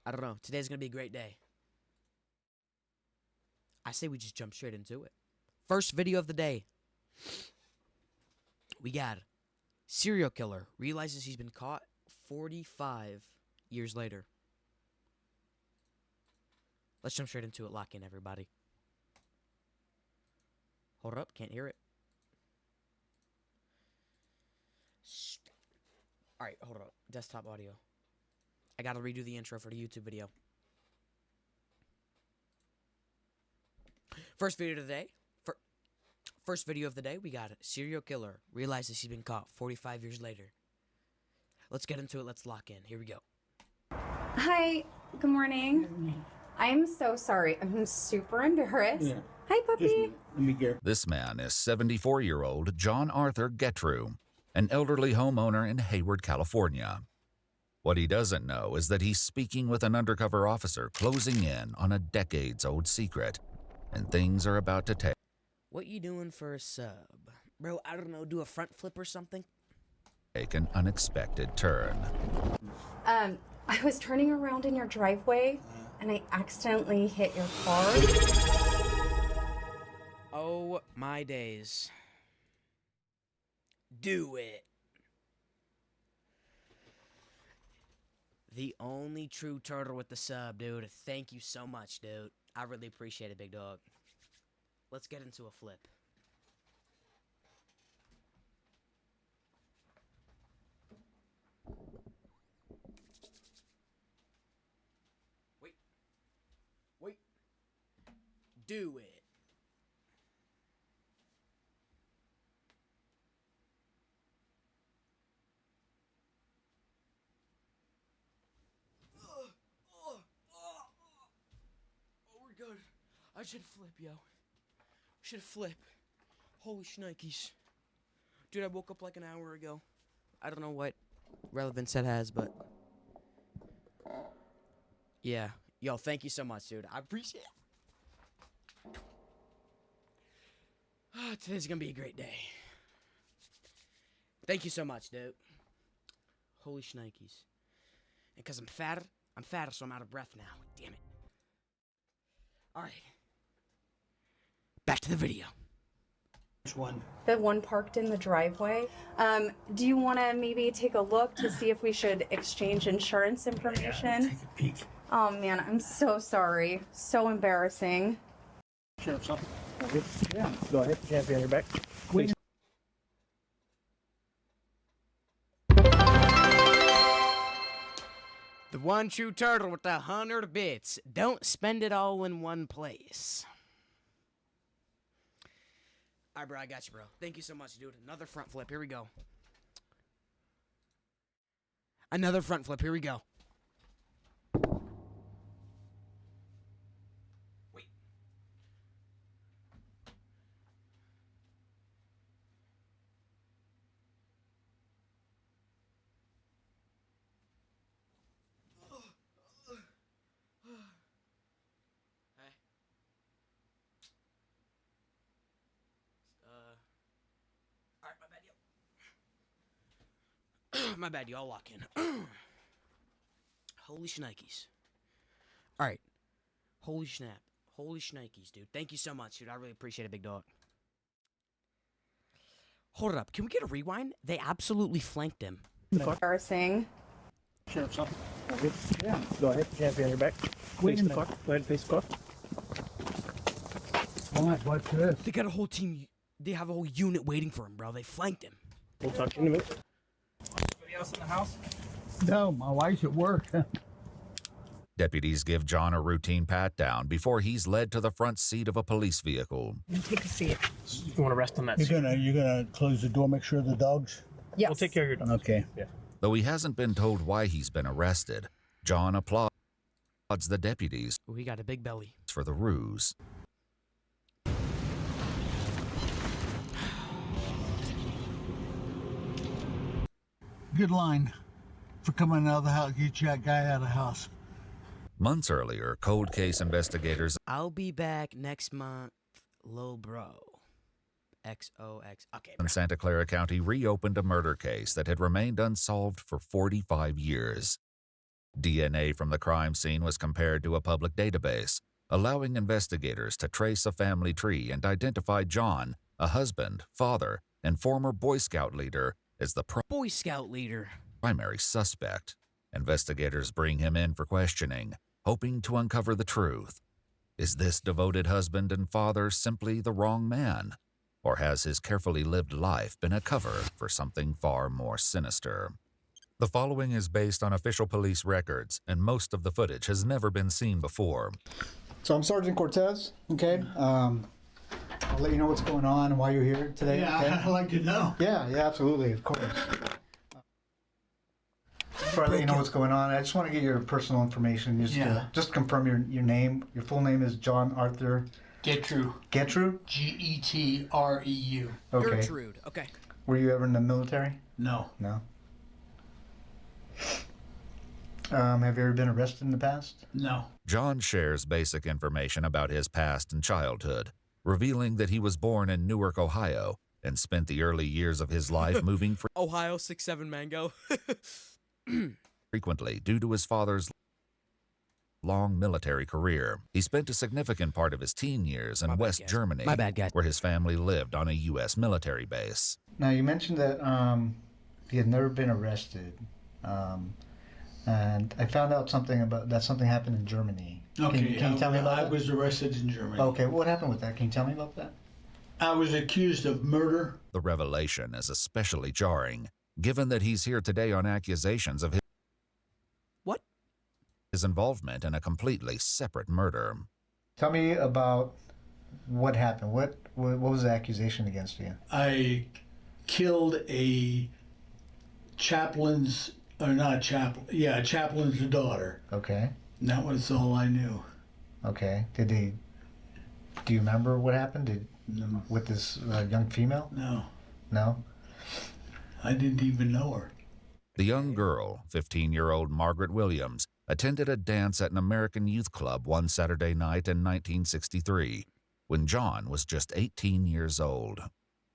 I don't know. Today's going to be a great day. I say we just jump straight into it. First video of the day. We got serial killer realizes he's been caught 45 years later. Let's jump straight into it. Lock in, everybody. Hold up. Can't hear it. All right, hold up. Desktop audio. I got to redo the intro for the YouTube video. First video of the day. First video of the day, we got a serial killer realizes he's been caught 45 years later. Let's get into it. Let's lock in. Here we go. Hi, good morning. I'm so sorry. I'm super embarrassed. Yeah. Hi, puppy. Let me get. This man is 74-year-old John Arthur Getrew, an elderly homeowner in Hayward, California. What he doesn't know is that he's speaking with an undercover officer closing in on a decades-old secret, and things are about to take What you doing for a sub? Bro, I don't know, do a front flip or something? an unexpected turn. I was turning around in your driveway and I accidentally hit your car. Oh, my days. Do it. The only true turtle with the sub, dude. Thank you so much, dude. I really appreciate it, big dog. Let's get into a flip. Wait. Do it. Oh, we're good. I should flip, yo. Should flip. Holy shnikes. Dude, I woke up like an hour ago. I don't know what relevance that has, but yeah. Yo, thank you so much, dude. I appreciate it. Today's gonna be a great day. Thank you so much, dude. Holy shnikes. And because I'm fatter, so I'm out of breath now. Damn it. Alright. Back to the video. Which one? The one parked in the driveway. Do you want to maybe take a look to see if we should exchange insurance information? Take a peek. Oh man, I'm so sorry. So embarrassing. Sure, something. Yeah, go ahead. Champion your back. Wait. The one true turtle with 100 bits. Don't spend it all in one place. Alright, bro, I got you, bro. Thank you so much, dude. Another front flip. Here we go. Another front flip. Here we go. Wait. Hey. Alright, my bad, yo. My bad, y'all lock in. Holy shnikes. Alright. Holy snap. Holy shnikes, dude. Thank you so much, dude. I really appreciate it, big dog. Hold it up. Can we get a rewind? They absolutely flanked him. Embarrassing. Sure, something. Yeah, go ahead. Champion your back. Wait in the car. Go ahead and face the car. What's this? They got a whole team. They have a whole unit waiting for him, bro. They flanked him. We'll talk to you in a minute. Anybody else in the house? No, my wife's at work. Deputies give John a routine pat-down before he's led to the front seat of a police vehicle. Take a seat. You want to rest on that seat? You're gonna close the door, make sure the dogs. Yes. We'll take care of your dog. Okay. Yeah. Though he hasn't been told why he's been arrested, John applauds the deputies Ooh, he got a big belly. for the ruse. Good line for coming out of the house. Get that guy out of the house. Months earlier, cold case investigators I'll be back next month, lil bro. XOX. Okay, bro. in Santa Clara County reopened a murder case that had remained unsolved for 45 years. DNA from the crime scene was compared to a public database, allowing investigators to trace a family tree and identify John, a husband, father, and former Boy Scout leader, as the Boy Scout leader. primary suspect. Investigators bring him in for questioning, hoping to uncover the truth. Is this devoted husband and father simply the wrong man? Or has his carefully lived life been a cover for something far more sinister? The following is based on official police records, and most of the footage has never been seen before. So I'm Sergeant Cortez, okay? I'll let you know what's going on and why you're here today. Yeah, okay? I'd like to know. Yeah, absolutely, of course. Before I let you know what's going on, I just want to get your personal information. Just confirm your name. Your full name is John Arthur Getreu. Getreu? Getreu. Okay. Gertrude. Okay. Were you ever in the military? No. No. Have you ever been arrested in the past? No. John shares basic information about his past and childhood, revealing that he was born in Newark, Ohio, and spent the early years of his life moving Ohio 6'7" Mango. frequently due to his father's long military career. He spent a significant part of his teen years in My bad, West guys. Germany, My bad, guys. where his family lived on a U.S. military base. Now, you mentioned that he had never been arrested. And I found out something happened in Germany. Okay. Can you tell me about I that? was arrested in Germany. Okay, what happened with that? Can you tell me about that? I was accused of murder. The revelation is especially jarring, given that he's here today on accusations of What? his involvement in a completely separate murder. Tell me about what happened. What was the accusation against you? I killed a chaplain's daughter. Okay. And that was all I knew. Okay. Do you remember what happened? No. With this young female? No. No? I didn't even know her. The young girl, 15-year-old Margaret Williams, attended a dance at an American youth club one Saturday night in 1963, when John was just 18 years old.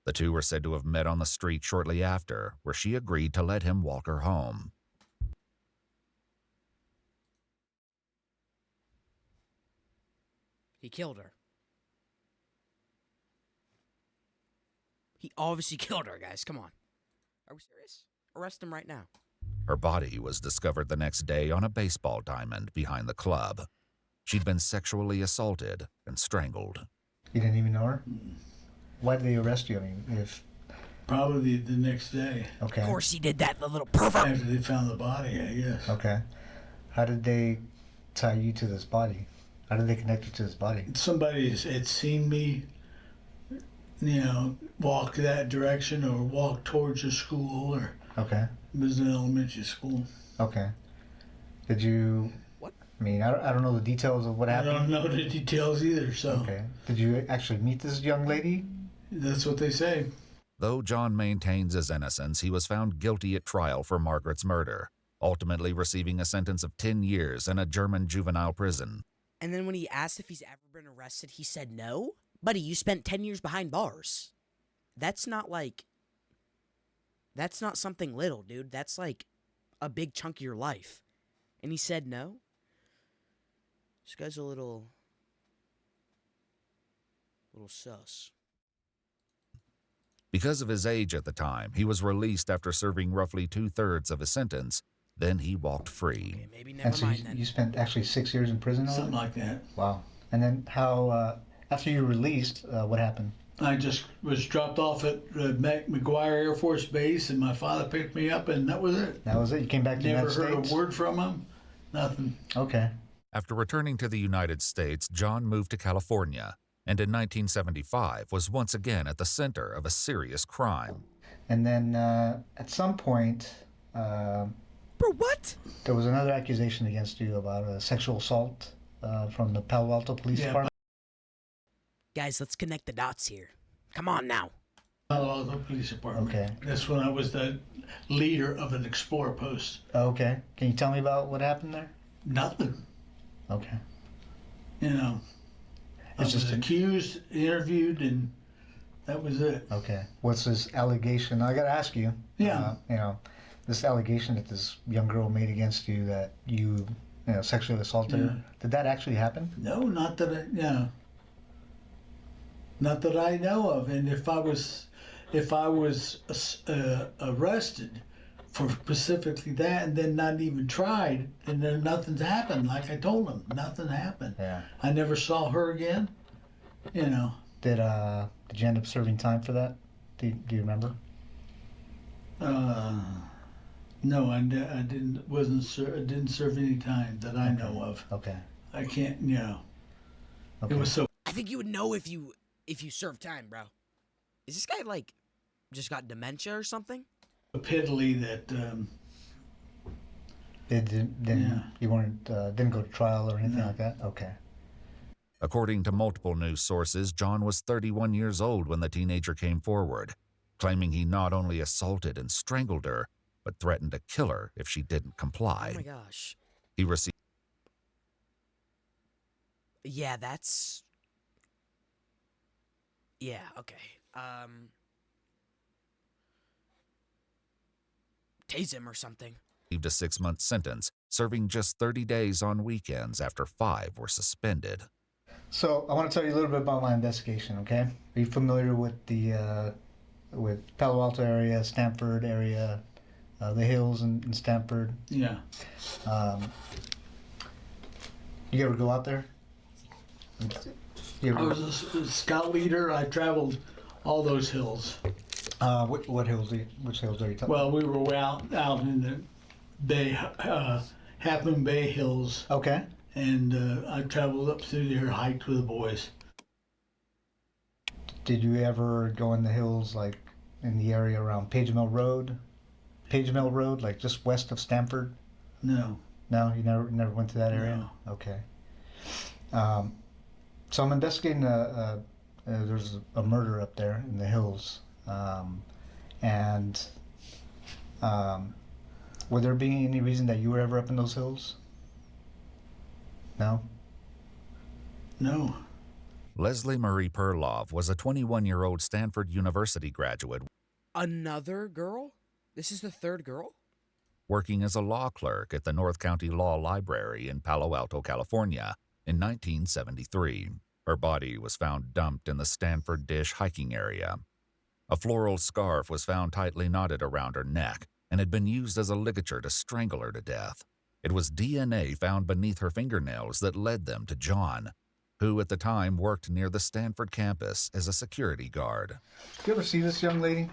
The two were said to have met on the street shortly after, where she agreed to let him walk her home. He killed her. He obviously killed her, guys. Come on. Are we serious? Arrest him right now. Her body was discovered the next day on a baseball diamond behind the club. She'd been sexually assaulted and strangled. You didn't even know her? Why did they arrest you? I mean, if... Probably the next day Okay. Of course he did that, the little pervert. after they found the body, I guess. Okay. How did they tie you to this body? How did they connect you to this body? Somebody had seen me, walk that direction or walk towards a school, or Okay. it was an elementary school. Okay. Did you... What? I mean, I don't know the details of what I happened. don't know the details either, so Okay. Did you actually meet this young lady? that's what they say. Though John maintains his innocence, he was found guilty at trial for Margaret's murder, ultimately receiving a sentence of 10 years in a German juvenile prison. And then when he asked if he's ever been arrested, he said no. Buddy, you spent 10 years behind bars. That's not something little, dude. That's like a big chunk of your life. And he said no? This guy's a little sus. Because of his age at the time, he was released after serving roughly 2/3 of his sentence. Then he walked free. Okay, maybe And never so mind then. you spent actually 6 years in prison Something already? like that. Wow. And then how, after you were released, what happened? I just was dropped off at McGuire Air Force Base, and my father picked me up, and that was it. That was it? You came back to the Never United heard States? a word from him. Nothing. Okay. After returning to the United States, John moved to California, and in 1975 was once again at the center of a serious crime. And then at some point, Bro, what? there was another accusation against you about a sexual assault from the Palo Alto Police Yeah, Department. Guys, let's connect the dots here. Come on now. Palo Alto Police Department. Okay. That's when I was the leader of an Explorer post. Okay. Can you tell me about what happened there? Nothing. Okay. I It's was just accused, interviewed, and that was it. Okay. What's this allegation? I got to ask you. Yeah. this allegation that this young girl made against you that you know, sexually assaulted her. Did that actually happen? No, not that not that I know of. And if I was arrested for specifically that and then not even tried, then nothing's happened. Like I told him, nothing happened. Yeah. I never saw her again. You know. Did you end up serving time for that? Do you remember? No, I didn't. I didn't serve any time that I know of. Okay. I can't. You know. Okay. It was so I think you would know if you serve time, bro. Is this guy like just got dementia or something? piddly that. You weren't didn't go to trial or anything No. like that. Okay. According to multiple news sources, John was 31 years old when the teenager came forward, claiming he not only assaulted and strangled her, but threatened to kill her if she didn't comply. Oh my gosh. He received Yeah, that's. Yeah, okay. Tase him or something. a 6-month sentence, serving just 30 days on weekends after 5 were suspended. So I want to tell you a little bit about my investigation. Okay. Are you familiar with the with Palo Alto area, Stanford area, the hills in Stanford? Yeah. You ever go out there? You I ever, was a scout leader. I traveled all those hills. what hills? Which hills are you talking? Well, we were out in the Bay, Half Moon Bay Hills, Okay. and I traveled up through there, hiked with the boys. Did you ever go in the hills, like in the area around Page Mill Road? Page Mill Road, like just west of Stanford? No. No, you never went to that area. No. Okay. So I'm investigating. There's a murder up there in the hills, and would there be any reason that you were ever up in those hills? No. No. Leslie Marie Perlov was a 21-year-old Stanford University graduate Another girl? This is the third girl? working as a law clerk at the North County Law Library in Palo Alto, California in 1973. Her body was found dumped in the Stanford Dish hiking area. A floral scarf was found tightly knotted around her neck and had been used as a ligature to strangle her to death. It was DNA found beneath her fingernails that led them to John, who at the time worked near the Stanford campus as a security guard. Did you ever see this young lady?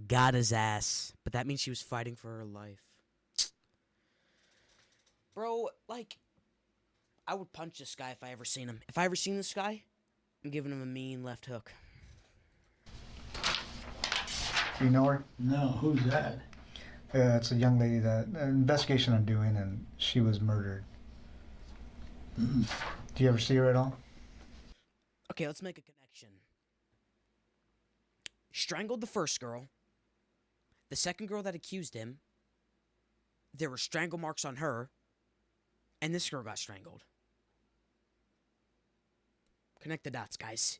Got his ass. But that means she was fighting for her life. Bro, like, I would punch this guy if I ever seen him. If I ever seen this guy, I'm giving him a mean left hook. Do you know her? No. Who's that? It's a young lady that an investigation I'm doing, and she was murdered. Do you ever see her at all? Okay, let's make a connection. Strangled the first girl. The second girl that accused him, there were strangle marks on her. And this girl got strangled. Connect the dots, guys.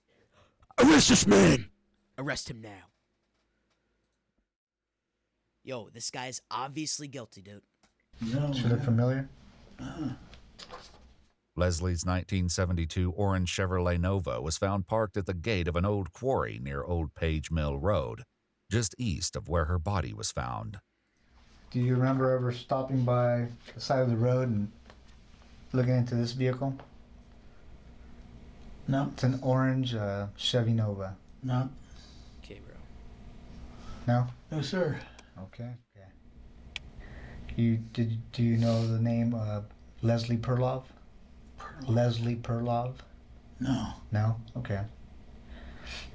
Arrest this man! Arrest him now. Yo, this guy's obviously guilty, dude. No. She look familiar? Leslie's 1972 orange Chevrolet Nova was found parked at the gate of an old quarry near Old Page Mill Road, just east of where her body was found. Do you remember ever stopping by the side of the road and looking into this vehicle? No. It's an orange Chevy Nova. No. Okay, bro. No? No, sir. Okay. Do you know the name Leslie Perlov? Leslie Perlov? No. No? Okay.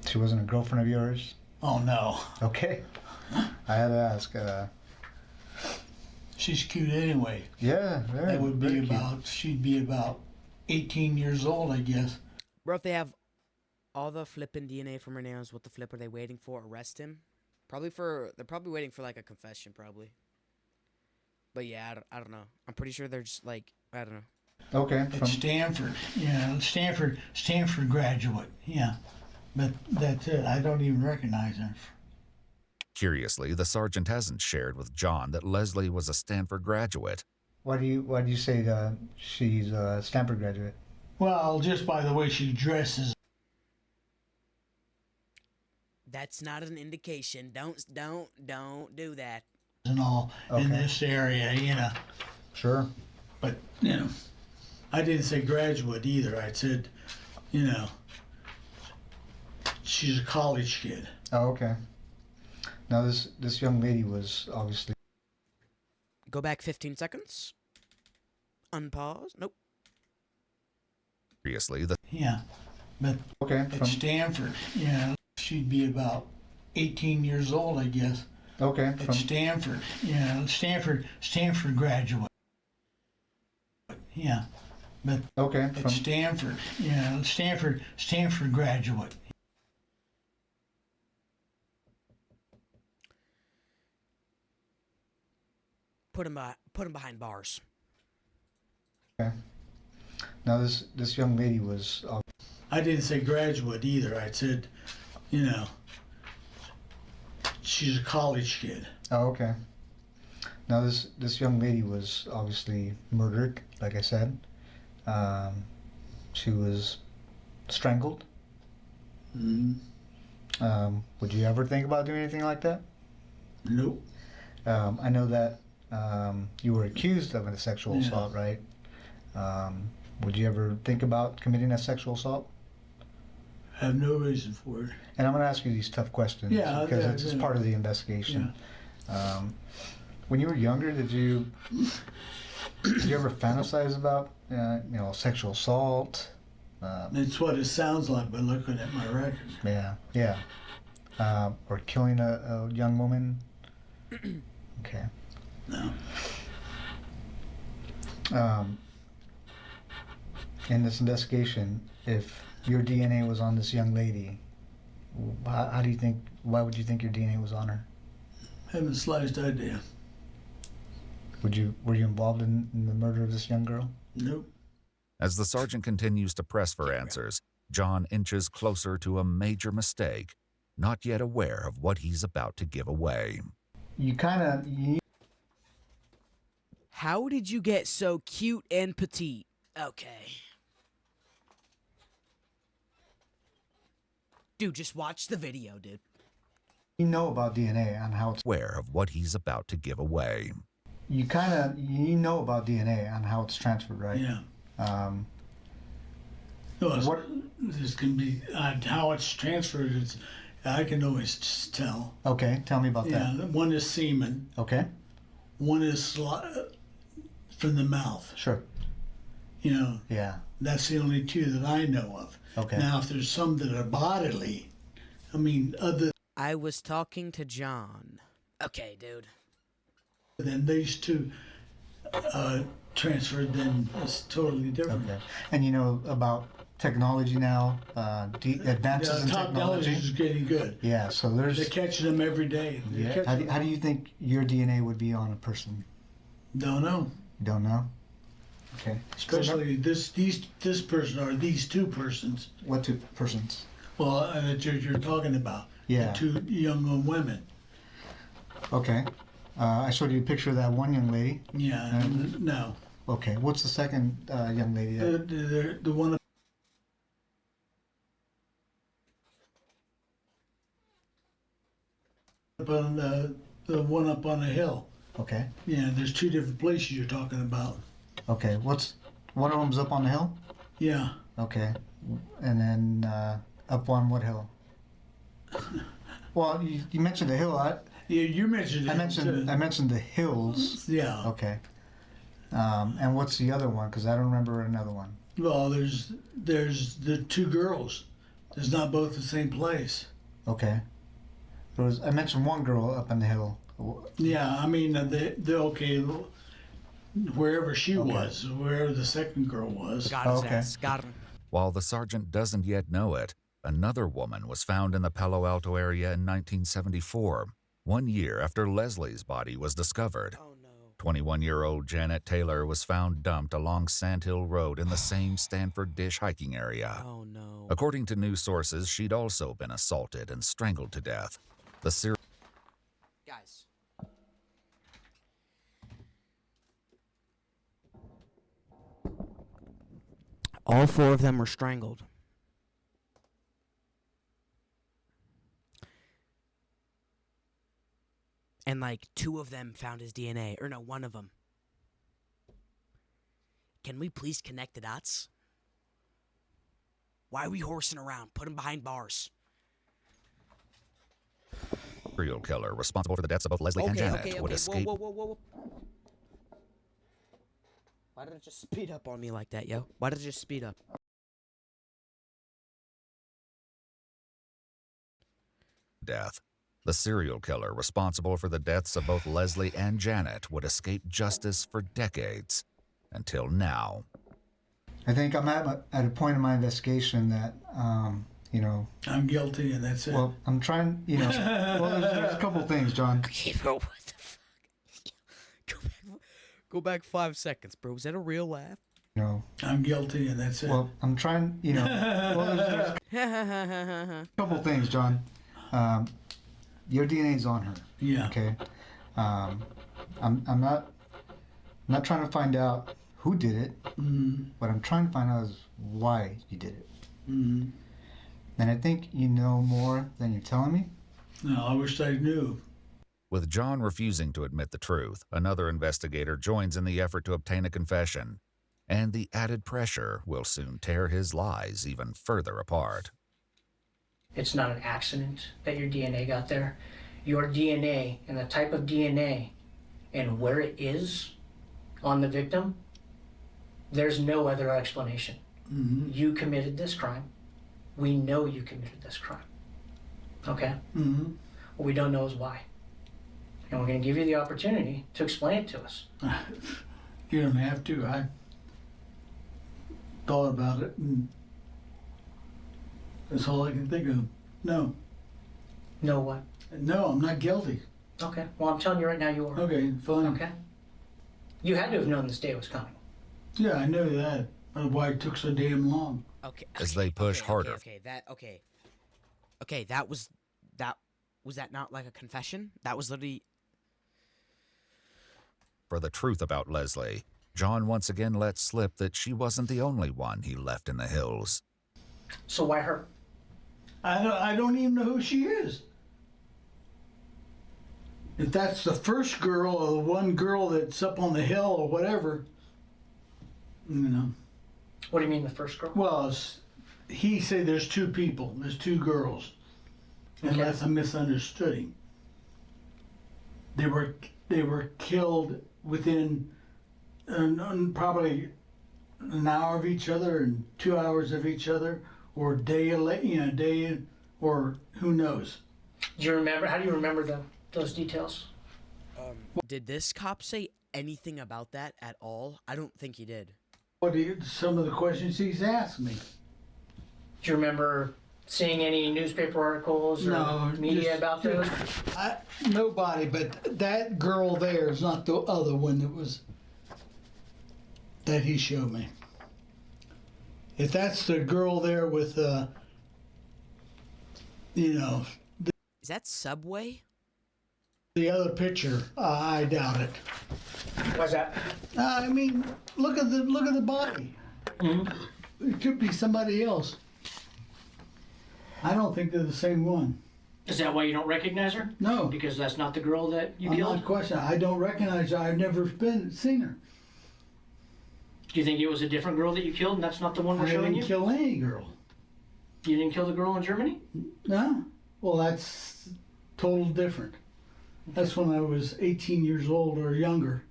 She wasn't a girlfriend of yours? Oh, no. Okay. I had to ask. She's cute anyway. Yeah, very. That would be very cute. she'd be about 18 years old, I guess. Bro, if they have all the flipping DNA from her nails, what the flip are they waiting for? Arrest him? They're probably waiting for like a confession, probably. But yeah, I don't know. I'm pretty sure they're just like, I don't know. Okay. At Stanford. Yeah, Stanford graduate. Yeah. But that's it. I don't even recognize her. Curiously, the sergeant hasn't shared with John that Leslie was a Stanford graduate. Why do you say she's a Stanford graduate? Well, just by the way she dresses. That's not an indication. Don't do that. And all in Okay. this area, you know. Sure. But, you know, I didn't say graduate either. I said, you know, she's a college kid. Oh, okay. Now this young lady was obviously Go back 15 seconds. Unpause. Nope. Curiously, the Yeah. But okay at from Stanford, you know, she'd be about 18 years old, I guess. okay At from Stanford, you know, Stanford graduate. Yeah. But okay at from Stanford, you know, Stanford graduate. Put him behind bars. okay. Now this young lady was I didn't say graduate either. I said, you know, she's a college kid. oh, okay. Now this young lady was obviously murdered, like I said. She was strangled. Mm, Would you ever think about doing anything like that? nope. I know that you were accused of a sexual Yeah. assault, right? Would you ever think about committing a sexual assault? I have no reason for it. And I'm going to ask you these tough questions Yeah, because yeah, it's yeah. part of the investigation. When you were younger, did you ever fantasize about sexual assault? It's what it sounds like by looking at my record. Yeah. Or killing a young woman? Okay. No. In this investigation, if your DNA was on this young lady, why would you think your DNA was on her? Haven't the slightest idea. Were you involved in the murder of this young girl? Nope. as the sergeant continues to press for answers, John inches closer to a major mistake, not yet aware of what he's about to give away. How did you get so cute and petite? Okay. Dude, just watch the video, dude. You know about DNA on how it's. Aware of what he's about to give away. You know about DNA on how it's transferred, right? Yeah. What- No, this can be how it's transferred. I can always just tell. Okay, tell me about Yeah, that. one is semen, Okay, one is from the mouth. sure. You know, Yeah. that's the only two that I know of. Okay. Now, if there's some that are bodily, I mean, other I was talking to John. Okay, dude. than these two transferred, then it's totally different. Okay. And you know about technology now, advances in Top technology. is getting good. Yeah. So They're there's. catching them every day. They're Yeah. catching How do you think your DNA would be on a person? Don't know. You don't know. Okay. Especially this person or these two persons. What two persons? Well, that you're talking about. Yeah. The two young women. Okay. I showed you a picture of that one young lady. Yeah. No. Okay. What's the second young lady? The one up on the one up on the hill. Okay. Yeah. There's two different places you're talking about. Okay. One of them's up on the hill? Yeah. Okay. And then up on what hill? Well, you mentioned the hill. Yeah. You mentioned it. I mentioned the hills. Yeah. Okay. And what's the other one? Because I don't remember another one. Well, there's the two girls. There's not both the same place. Okay. I mentioned one girl up on the hill. Yeah, I mean, the okay, wherever she was, wherever the second girl was. Got his Okay. ass. Got him. While the sergeant doesn't yet know it, another woman was found in the Palo Alto area in 1974, 1 year after Leslie's body was discovered. Oh, no. 21-year-old Janet Taylor was found dumped along Sandhill Road in the same Stanford Dish hiking area. Oh, no. According to news sources, she'd also been assaulted and strangled to death. The All 4 of them were strangled. And like 2 of them found his DNA. Or no, 1 of them. Can we please connect the dots? Why are we horsing around? Put him behind bars. Serial killer responsible for the deaths of both Leslie and Janet would escape. Whoa. Why did it just speed up on me like that, yo? Why did it just speed up? Death. The serial killer responsible for the deaths of both Leslie and Janet would escape justice for decades. Until now. I think I'm at a point in my investigation that, you know. I'm guilty, and that's it. Well, I'm trying, you know. Well, there's a couple things, John. Okay, bro, what the fuck? Go back 5 seconds, bro. Was that a real laugh? You know. I'm guilty, and that's it. Well, I'm trying, you know. Well, there's a couple things, John. Your DNA's on her. Yeah. Okay. I'm not trying to find out who did it. What I'm trying to find out is why you did it. And I think you know more than you're telling me. No, I wish I knew. With John refusing to admit the truth, another investigator joins in the effort to obtain a confession. And the added pressure will soon tear his lies even further apart. It's not an accident that your DNA got there. Your DNA and the type of DNA and where it is on the victim, there's no other explanation. You committed this crime. We know you committed this crime. Okay? What we don't know is why. And we're going to give you the opportunity to explain it to us. You don't have to. I thought about it, and that's all I can think of. No. Know what? No, I'm not guilty. Okay. Well, I'm telling you right now you are. Okay, fine. Okay? You had to have known this day was coming. Yeah, I know that. That's why it took so damn long. Okay. As they push harder. Okay, that was that not like a confession? That was literally... For the truth about Leslie, John once again let slip that she wasn't the only one he left in the hills. So why her? I don't even know who she is. If that's the first girl or the one girl that's up on the hill or whatever, you know. What do you mean the first girl? Well, he said there's 2 people. There's 2 girls. Unless I misunderstood him. They were killed within probably an hour of each other and 2 hours of each other, or day, or who knows. Do you remember? How do you remember those details? Did this cop say anything about that at all? I don't think he did. Some of the questions he's asked me. Do you remember seeing any newspaper articles or media about those? Nobody, but that girl there is not the other one that he showed me. If that's the girl there with, Is that Subway? the other picture, I doubt it. Why's that? I mean, look at the body. It could be somebody else. I don't think they're the same one. Is that why you don't recognize her? No. Because that's not the girl that you I'm killed? not questioning. I don't recognize her. I've never seen her. Do you think it was a different girl that you killed and that's not the one we're I showing didn't you? kill any girl. You didn't kill the girl in Germany? No. Well, that's total different. That's when I was 18 years old or younger.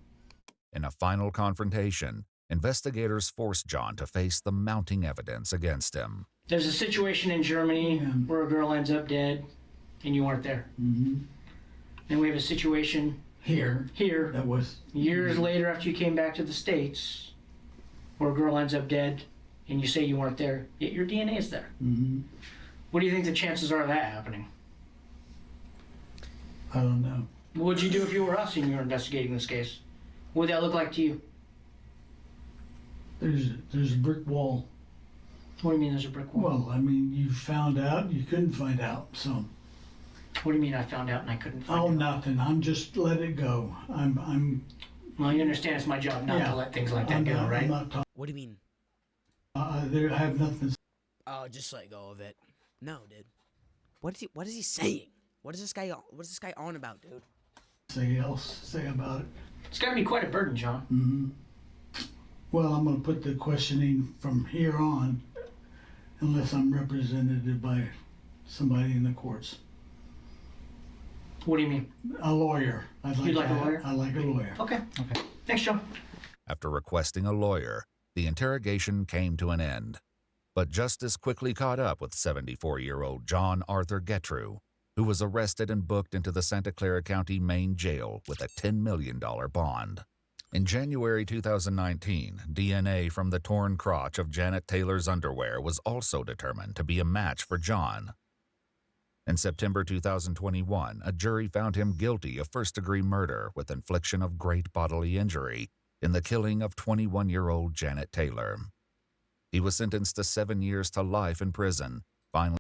In a final confrontation, investigators force John to face the mounting evidence against him. There's a situation in Germany where a girl ends up dead and you weren't there. Then we have a situation Here. That was years later after you came back to the States where a girl ends up dead and you say you weren't there, yet your DNA is there. What do you think the chances are of that happening? I don't know. What would you do if you were us and you were investigating this case? What would that look like to you? There's a brick wall. What do you mean there's a brick wall? Well, I mean, you found out, you couldn't find out, so. What do you mean I found out and I couldn't find Oh, out? nothing. I'm just let it go. I'm. Well, you understand it's my job not Yeah. to let things like that I'm go, not, right? I'm not talking. What do you mean? There, I have nothing to Oh, just let go of it. No, dude. What is he saying? What is this guy on about, dude? say about it. It's got to be quite a burden, John. Hmm. Well, I'm going to put the questioning from here on, unless I'm represented by somebody in the courts. What do you mean? A lawyer. You'd like a lawyer? I like a lawyer. Okay. Thanks, John. After requesting a lawyer, the interrogation came to an end. But justice quickly caught up with 74-year-old John Arthur Getrew, who was arrested and booked into the Santa Clara County Main Jail with a $10 million bond. In January 2019, DNA from the torn crotch of Janet Taylor's underwear was also determined to be a match for John. In September 2021, a jury found him guilty of first-degree murder with infliction of great bodily injury in the killing of 21-year-old Janet Taylor. He was sentenced to 7 years to life in prison, finally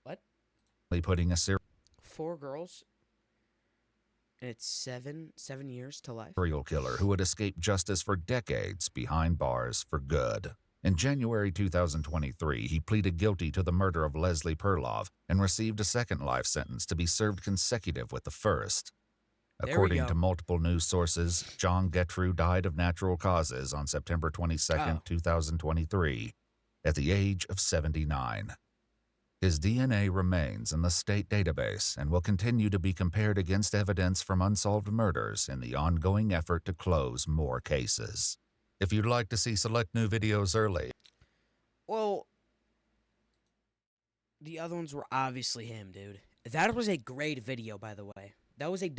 What? putting a serial 4 girls? And it's 7 years to life? killer who had escaped justice for decades behind bars for good. In January 2023, he pleaded guilty to the murder of Leslie Perloff and received a second life sentence to be served consecutive with the first. There we According go. to multiple news sources, John Getrew died of natural causes on September 22, 2023, at the age of 79. His DNA remains in the state database and will continue to be compared against evidence from unsolved murders in the ongoing effort to close more cases. If you'd like to see select new videos early, Well, the other ones were obviously him, dude. That was a great video, by the way. That was a